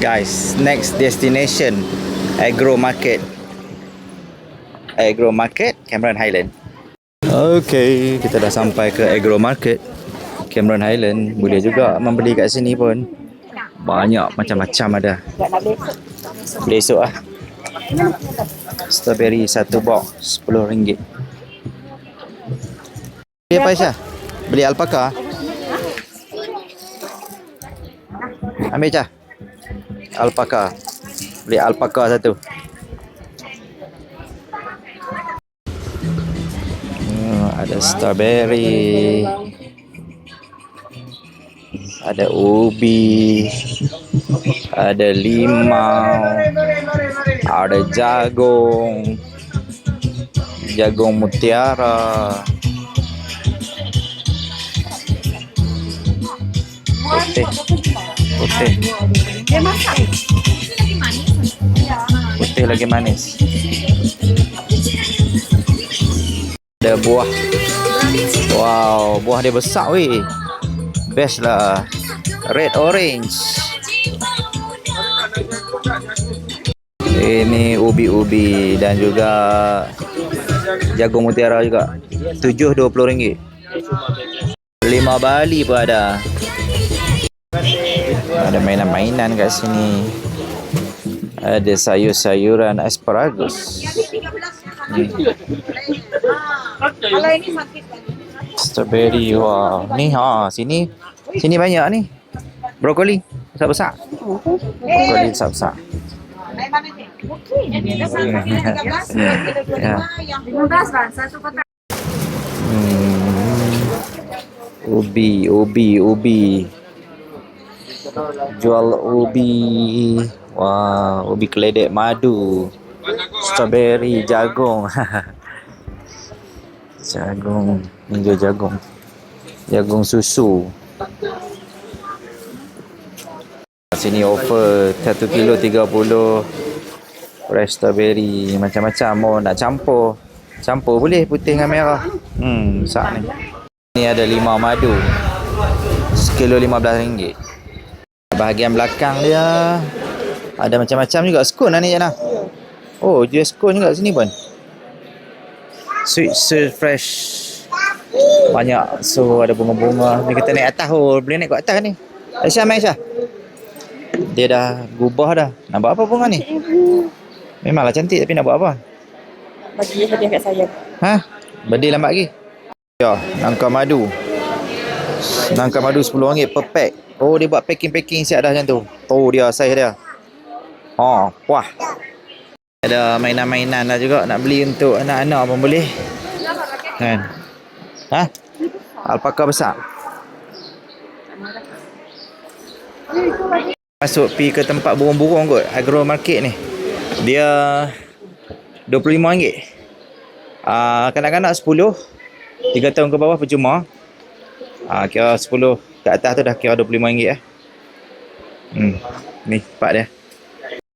Guys, next destination Agro Market. Agro Market, Cameron Highland. Okay, kita dah sampai ke Agro Market Cameron Highland. Boleh juga membeli kat sini pun. Banyak macam-macam ada. Beli esok lah. Strawberry satu box RM10. Beli apa Aisyah? Beli alpaka? Ambil Aisyah. Alpaka. Beli alpaka satu. Ada strawberry. Ada ubi. Ada limau. Ada jagung. Jagung mutiara. Putih. Putih. Putih lagi manis. Ada buah. Wow, buah dia besar weh. Best lah. Red orange. Ini ubi-ubi dan juga jagung mutiara juga. RM7.20. 5 Bali pun ada. Ada mainan-mainan kat sini. Ada sayur-sayuran asparagus. Kalau ini sakit lagi. Strawberry. Wah, ni sini banyak ni. Brokoli besar-besar. Brokoli besar-besar. Ya. Ubi. Jual ubi. Wah, ubi keledek madu. Strawberry, jagung. Jagung, hingga jagung. Jagung susu. Sini offer 1 kilo 30. Fresh strawberry macam-macam. Mau nak campur boleh putih dengan merah. Besar ni. Ni ada limau madu. Sekilo RM15. Bahagian belakang dia ada macam-macam juga. Skon lah ni Jana. Oh, jual skon juga sini pun. Sweet fresh. Banyak. So ada bunga-bunga. Ni kita naik atas. Oh, boleh naik kat atas ni. Aisyah main Aisyah. Dia dah gubah dah. Nak buat apa bunga ni? Memanglah cantik tapi nak buat apa? Bagi hadiah kat saya. Berdil lambat lagi. Ya, nangka madu. Nangka madu RM10 per pack. Oh, dia buat packing siap dah macam tu. Oh, dia saiz dia. Wah. Ada mainan-mainan lah juga. Nak beli untuk anak-anak pun boleh. Kan? Alpaka besar. Masuk pi ke tempat burung-burung kot. Agro Market ni. Dia RM25. Kanak-kanak 10. 3 tahun ke bawah percuma. Kira 10 ke atas tu dah kira RM25 Ni part dia.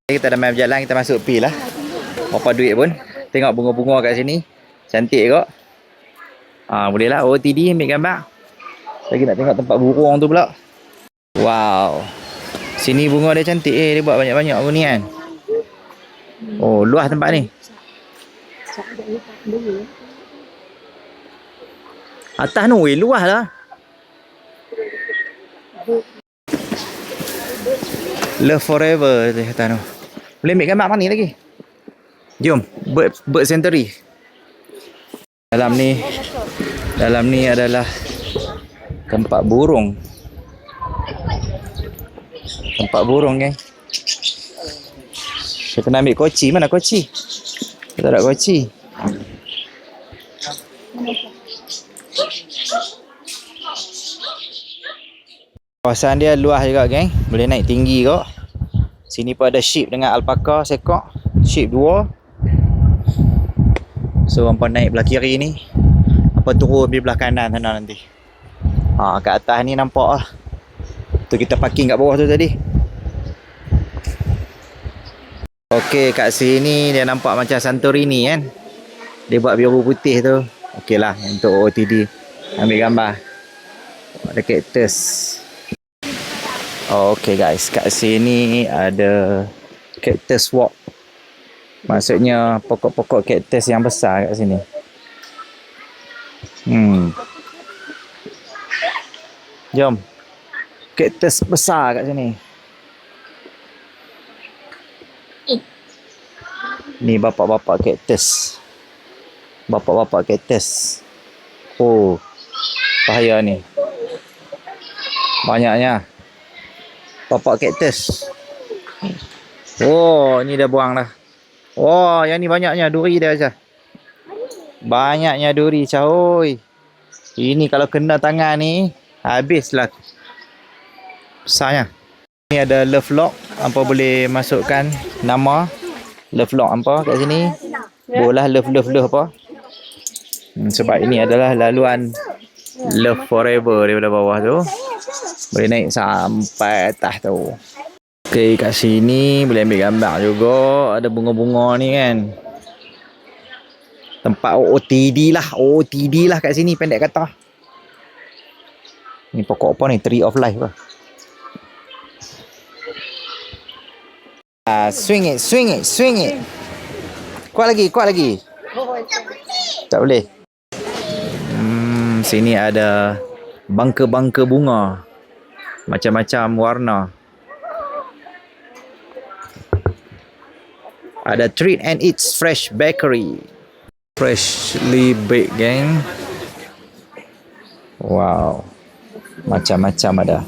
Kita dah main berjalan, kita masuk pi lah. Berapa duit pun. Tengok bunga-bunga kat sini. Cantik kot. Boleh lah OOTD ambil gambar. Lagi nak tengok tempat burung tu pula. Wow. Sini bunga dia cantik dia buat banyak-banyak pun ni kan. Oh, luas tempat ni. Atas tu luas lah. Love forever dia kata tu. Boleh ambil gambar mana ni lagi? Jom, bird sanctuary. Dalam ni adalah tempat burung. Tempat burung kan. Saya kena ambil koci. Mana koci? Saya tak ada koci. Kawasan dia luas juga geng. Boleh naik tinggi kok. Sini pun ada sheep dengan alpaka sekok. Sheep 2. So hampa naik belah kiri ni. Hampa turun di belah kanan sana nanti. Kat atas ni nampak lah. Tu kita parking kat bawah tu tadi. Okey, kat sini dia nampak macam Santorini kan. Dia buat biru putih tu. Okey lah untuk OOTD. Ambil gambar. Ada cactus. Oh, okay guys, kat sini ada cactus walk. Maksudnya pokok-pokok cactus yang besar kat sini. Jom. Cactus besar kat sini. Ni bapak-bapak cactus. Bapak-bapak cactus. Oh, bahaya ni. Banyaknya. Bapak cactus. Oh, ni dah buang dah. Oh, yang ni banyaknya duri dia Aisyah. Banyaknya duri cahoy. Ini kalau kena tangan ni, habislah. Besarnya. Ni ada love lock. Hampa boleh masukkan nama love lock hampa kat sini. Boleh love apa. Sebab ini adalah laluan love forever daripada bawah tu. Boleh naik sampai atas tu. Okay, kat sini boleh ambil gambar juga. Ada bunga-bunga ni kan. Tempat OOTD lah. OOTD lah kat sini pendek kata. Ni pokok apa ni? Tree of Life lah. Swing it, swing it, swing it. Kuat lagi, kuat lagi. Tak boleh. Sini ada bangka-bangka bunga. Macam-macam warna. Ada Treat and Eats Fresh Bakery. Freshly baked gang. Wow. Macam-macam ada.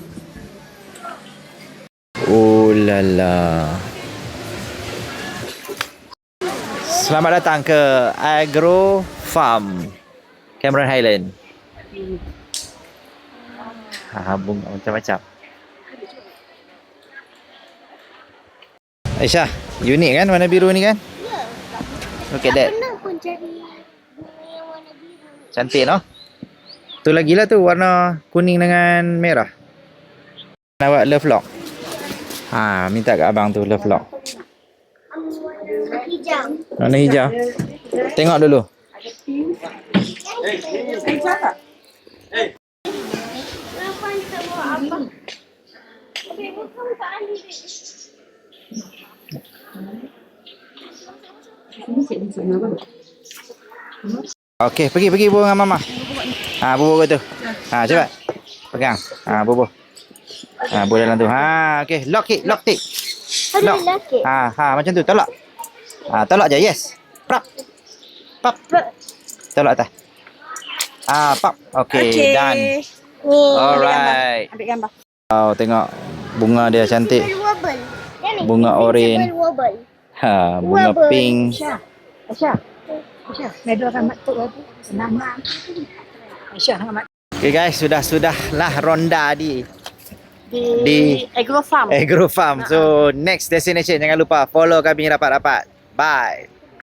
Oh la la. Selamat datang ke Agro Farm Cameron Highland. Bunga macam-macam. Aisyah, unik kan warna biru ni kan? Ya. Look at that. Pernah pun cari bunga yang warna biru. Cantik no? Tu lagi lah tu warna kuning dengan merah. Nak buat love lock. Minta kat abang tu love lock. Warna hijau. Warna hijau. Tengok dulu. Kenapa ni tak bawa apa? Okey, bukan Kak Ali. Okey, pergi bubuh dengan mama. Bubuh tu. Cepat. Pegang. Bubuh. Bubuh dalam tu. Okey, lock it. Ada lelaki. Macam tu, tolak. Tolak je, yes. Prap. Pap. Tolak atas. Pap. Okey, done. Ni. Alright. Ambil gambar. Tengok bunga dia cantik. Wobble. Bunga oren. Wobble. Bunga Wobble. pink. Aisyah. Medal rahmat tu aku. Nama. Aisyah rahmat. Okay guys, sudahlah ronda di Agro Farm. Agro Farm. So next destination jangan lupa follow kami rapat-rapat. Bye.